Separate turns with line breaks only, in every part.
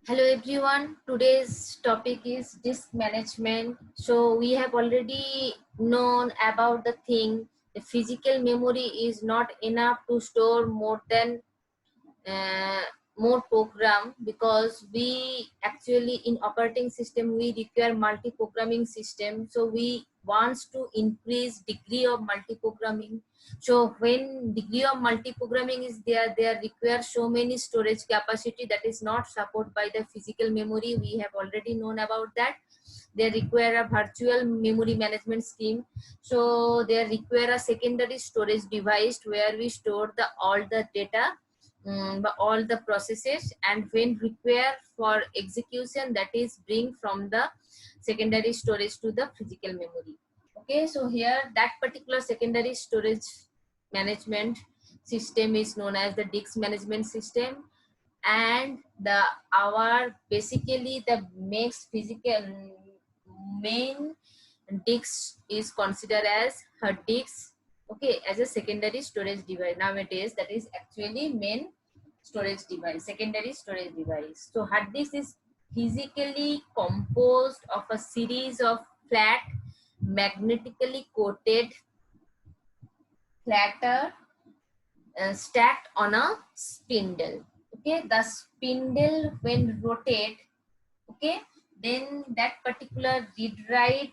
Hello everyone. Today's topic is disk management. So we have already known about the thing. The physical memory is not enough to store uh, more program, because we actually in operating system we require multi-programming system. So we wants to increase degree of multi-programming. So when degree of multi-programming is there, they require so many storage capacity that is not supported by the physical memory. We have already known about that. They require a virtual memory management scheme. So they require a secondary storage device where we store the all the data, but all the processes, and when required for execution, that is bring from the secondary storage to the physical memory. Okay, so here that particular secondary storage management system is known as the disk management system. And the our basically the makes physical main disk is considered as hard disk. Okay, as a secondary storage device nowadays, that is actually main storage device, secondary storage device. So hard disk is physically composed of a series of flat magnetically coated platter stacked on a spindle. Okay, the spindle when rotate, okay, then that particular read write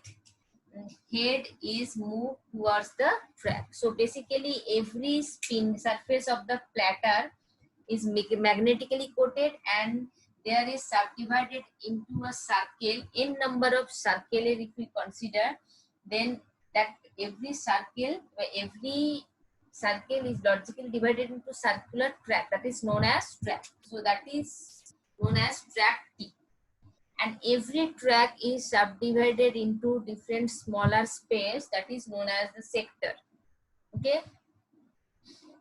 head is moved towards the track. So basically every spin surface of the platter is magnetically coated, and there is subdivided into a circle, in number of circle if we consider, then that every circle is logically divided into circular track, that is known as track. So that is known as track T, and every track is subdivided into different smaller space, that is known as the sector. Okay,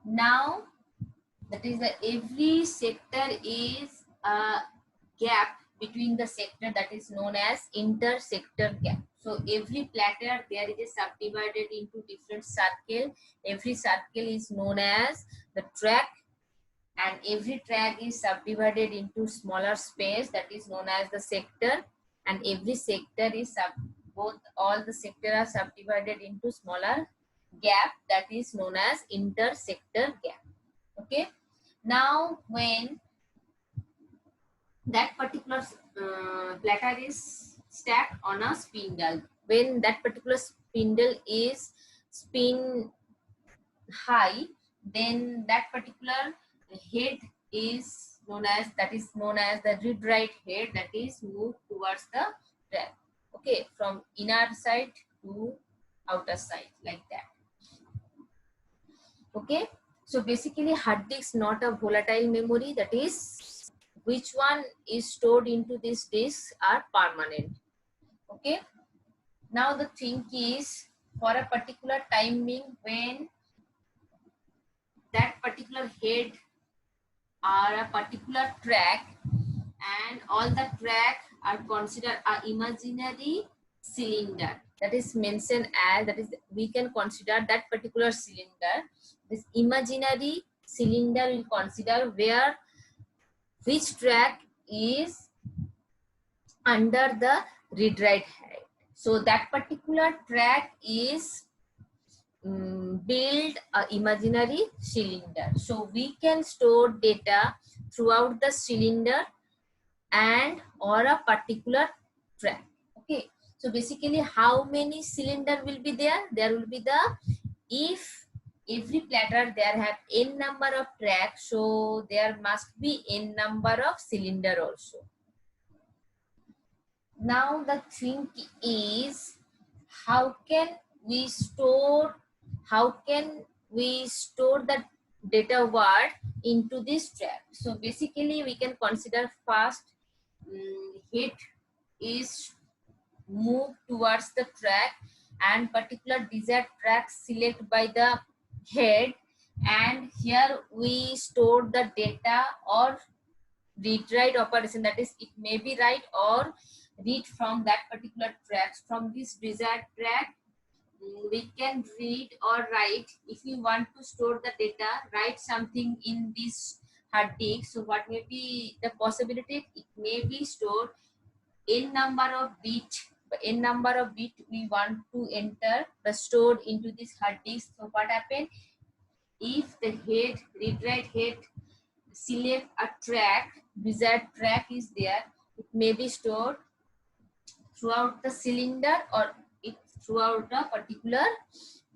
now that is the every sector is a gap between the sector, that is known as intersector gap. So every platter there is subdivided into different circle. Every circle is known as the track, and every track is subdivided into smaller space, that is known as the sector, and every sector is both all the sector are subdivided into smaller gap, that is known as intersector gap. Okay, now when that particular platter is stacked on a spindle, when that particular spindle is spin high, then that particular head is known as, that is known as the read write head, that is moved towards the track. Okay, from inner side to outer side, like that. Okay, so basically hard disk not a volatile memory, that is which one is stored into this disk are permanent. Okay, now the thing is, for a particular timing, when that particular head or a particular track, and all the track are considered a imaginary cylinder, that is mentioned as, that is we can consider that particular cylinder, this imaginary cylinder will consider where which track is under the read write head. So that particular track is build a imaginary cylinder. So we can store data throughout the cylinder and or a particular track. Okay, so basically how many cylinder will be there? There will be the, if every platter there have n number of tracks, so there must be n number of cylinder also. Now the thing is, how can we store, how can we store the data word into this track? So basically we can consider first head is moved towards the track, and particular desired track select by the head, and here we store the data or read write operation, that is it may be write or read from that particular tracks. From this desired track we can read or write. If you want to store the data, write something in this hard disk, so what may be the possibility? It may be stored n number of bit we want to enter the stored into this hard disk. So what happened? If the head, read write head, select a track, desired track is there, it may be stored throughout the cylinder or it throughout a particular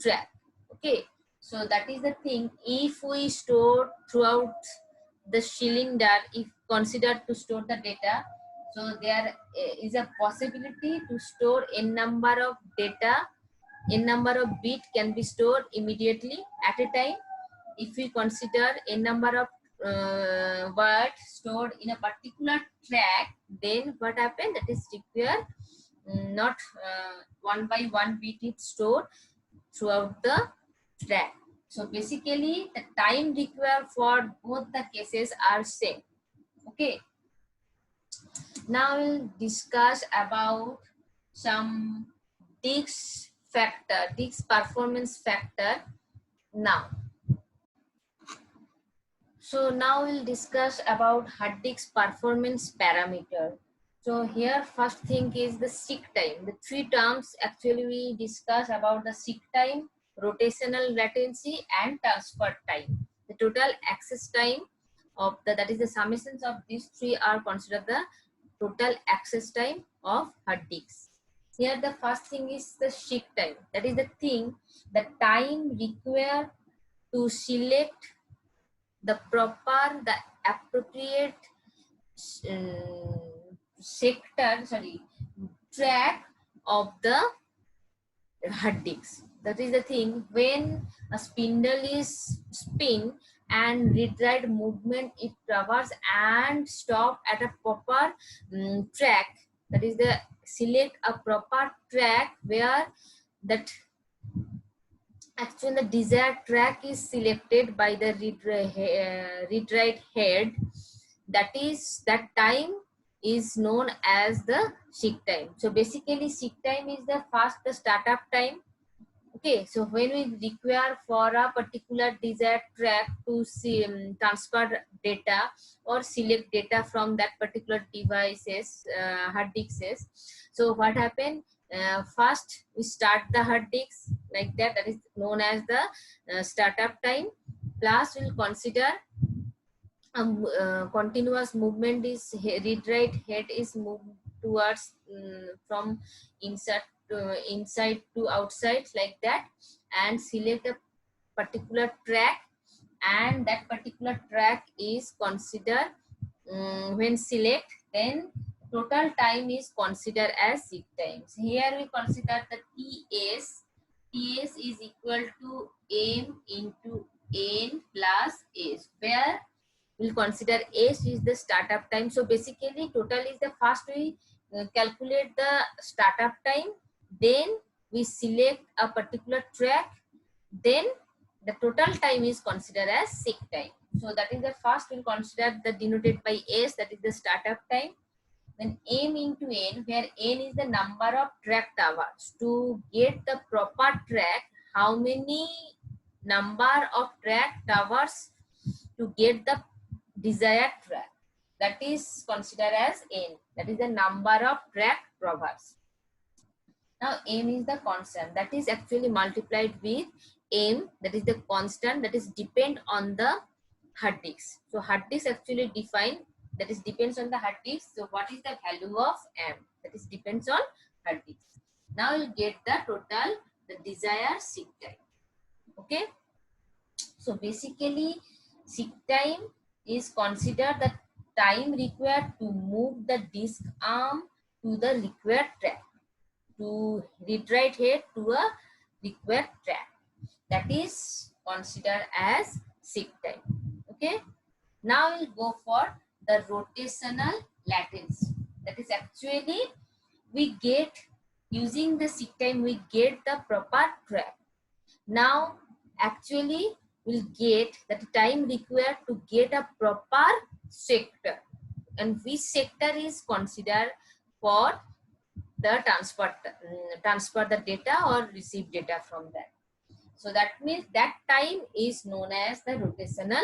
track. Okay, so that is the thing. If we store throughout the cylinder, if considered to store the data, so there is a possibility to store n number of data, n number of bit can be stored immediately at a time. If we consider a number of words stored in a particular track, then what happened? That is require not one by one bit is stored throughout the track. So basically, the time required for both the cases are same. Okay. Now we'll discuss about some disk factor, disk performance factor now. So now we'll discuss about hard disk performance parameter. So here first thing is the seek time. The three terms actually we discuss about the seek time, rotational latency and transfer time. The total access time of that is the summations of these three are considered the total access time of hard disks. Here the first thing is the seek time. That is the thing, the time required to select the proper, the appropriate track of the hard disk. That is the thing, when a spindle is spin and read-write movement, it travels and stop at a proper track. That is the select a proper track where that actually the desired track is selected by the read-write head. That time is known as the seek time. So basically seek time is the first startup time. Okay, so when we require for a particular desired track to transfer data or select data from that particular devices, hard disks. So what happened? First we start the hard disk like that. That is known as the startup time. Plus we'll consider continuous movement is read-write head is moved towards from inside to outside like that, and select a particular track, and that particular track is considered when select, then total time is considered as seek time. So here we consider the TS. TS is equal to M into N plus S, where we'll consider S is the startup time. So basically total is the first we calculate the startup time, then we select a particular track, then the total time is considered as seek time. So that is the first we'll consider the denoted by S, that is the startup time. Then M into N, where N is the number of track towers. To get the proper track, how many number of track towers to get the desired track, that is considered as N. That is the number of track towers. Now M is the constant, that is actually multiplied with M, that is the constant that is depend on the hard disk. So hard disk actually define, that is depends on the hard disk. So what is the value of M? That is depends on hard disk. Now you'll get the total, the desired seek time. Okay. So basically seek time is considered the time required to move the disk arm to the required track, to read-write head to a required track. That is considered as seek time. Okay. Now we'll go for the rotational latency. That is actually we get, using the seek time we get the proper track. Now actually we'll get that time required to get a proper sector, and which sector is considered for the transfer the data or receive data from that. So that means that time is known as the rotational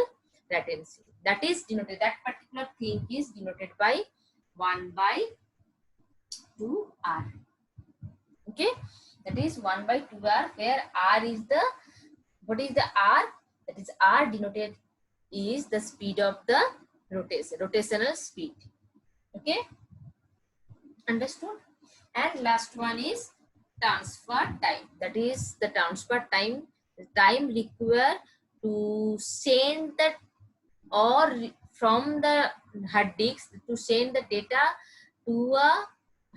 latency. That is denoted, that particular thing is denoted by 1/2R. Okay, that is 1/2R, where R is the, what is the R? That is R denoted is the speed of the rotational speed. Okay, understood? And last one is transfer time. That is the transfer time, the time required to send the, or from the hard disk to send the data to a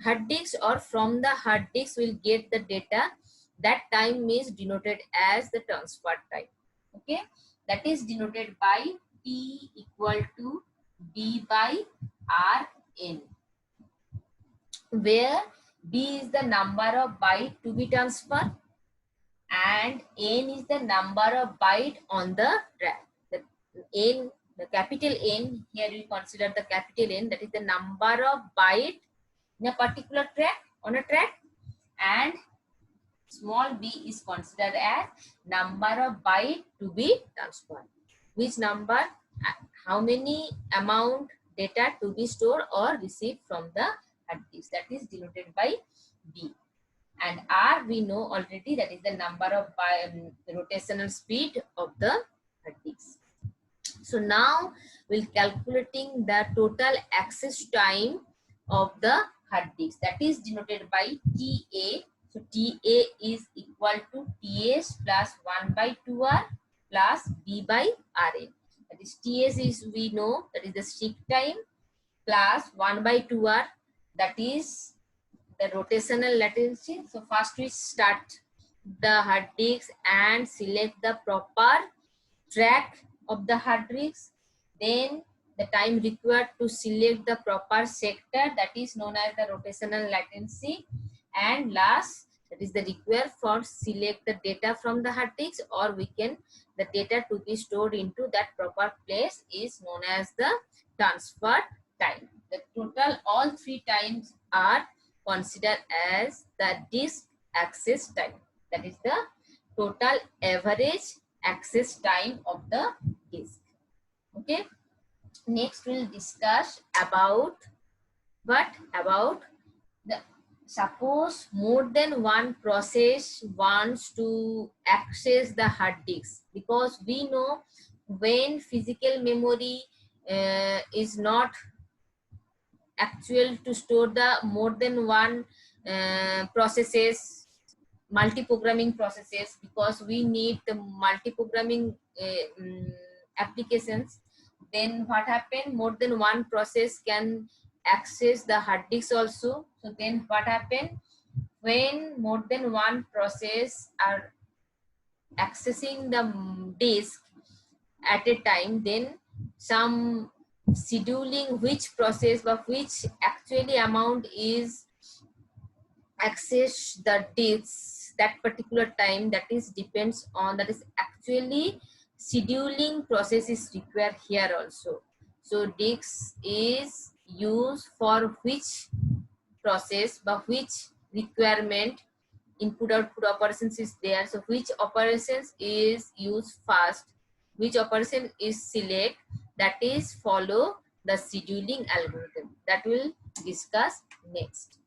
hard disk, or from the hard disk will get the data. That time is denoted as the transfer time. Okay, that is denoted by T equal to B by Rn, where B is the number of byte to be transferred and N is the number of byte on the track. The N, the capital N, here we consider the capital N, that is the number of byte in a particular track, on a track, and small b is considered as number of byte to be transferred. Which number, how many amount data to be stored or received from the hard disk, that is denoted by B. And R we know already, that is the number of rotational speed of the hard disk. So now we'll calculating the total access time of the hard disk, that is denoted by TA. So TA is equal to TS plus 1/2R plus B by Rn. That is TS is, we know, that is the stick time, plus 1/2R, that is the rotational latency. So first we start the hard disk and select the proper track of the hard disk. Then the time required to select the proper sector, that is known as the rotational latency. And last, that is the required for select the data from the hard disk, or we can, the data to be stored into that proper place is known as the transfer time. The total, all three times are considered as the disk access time. That is the total average access time of the disk. Okay. Next we'll discuss about what? About the, suppose more than one process wants to access the hard disk, because we know when physical memory is not actual to store the more than one processes, multi-programming processes, because we need the multi-programming applications. Then what happen, more than one process can access the hard disk also. So then what happen, when more than one process are accessing the disk at a time, then some scheduling which process or which actually amount is access the disk that particular time, that is depends on, that is actually scheduling process is required here also. So disk is used for which process, but which requirement input output operations is there. So which operations is used first, which operation is select, that is follow the scheduling algorithm, that will discuss next.